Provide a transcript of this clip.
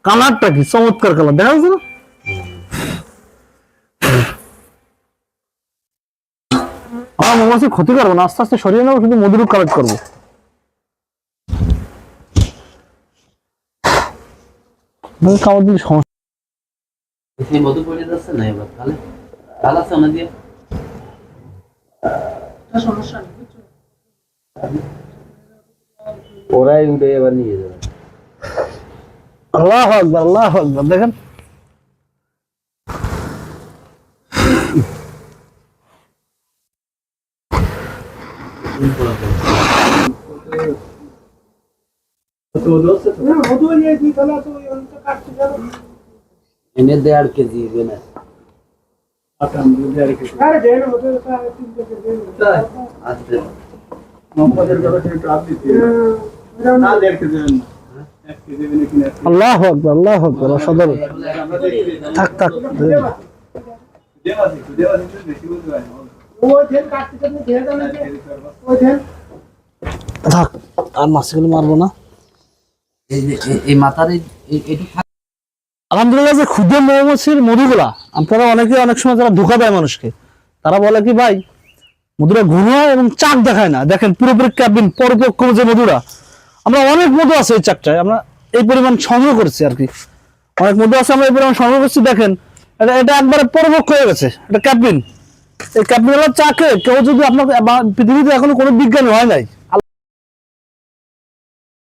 কালারটা কি চমৎকার কালার, দেখা যাচ্ছে না? আমার মৌমাছি ক্ষতি করবো না, আস্তে আস্তে সরিয়ে নেবো, শুধু মধুরূপ কালেক্ট করবো। খাওয়ার দিন সমস্যা মধু পড়ে যাচ্ছে না এবার, তাহলে তাহলে আছে না দিয়ে সমস্যা নেই, ওরাই উঠে এবার নিয়ে যাবে। আল্লাহু আকবার, আল্লাহু আকবার। দেখেন এনে 1.5 কেজি না, আল্লাহু আকবার, আল্লাহু আকবার। অসাধারণ। থাক থাক, থাক, আর মাছগুলো মারবো না। এই মাথার এইটুকু আলহামদুলিল্লাহ, যে ক্ষুদ্র মৌমাছির মধুগুলা আপনারা অনেকে অনেক সময় যারা ধোকা দেয় মানুষকে, তারা বলে কি ভাই মধুরা ঘন হয় এবং চাক দেখায় না। দেখেন পুরোপুরি ক্যাবিন পরিপক্ক যে মধুরা, আমরা অনেক মধু আছে এই চাকটায়, আমরা এই পরিমাণ সংগ্রহ করছি আর কি, অনেক মধু আছে আমরা এই পরিমাণ সংগ্রহ করছি। দেখেন এটা এটা একবারে পরিপক্ক হয়ে গেছে, এটা ক্যাবিন। এই ক্যাবিন চাকে কেউ যদি আপনাকে, পৃথিবীতে এখনো কোনো বিজ্ঞানী হয় নাই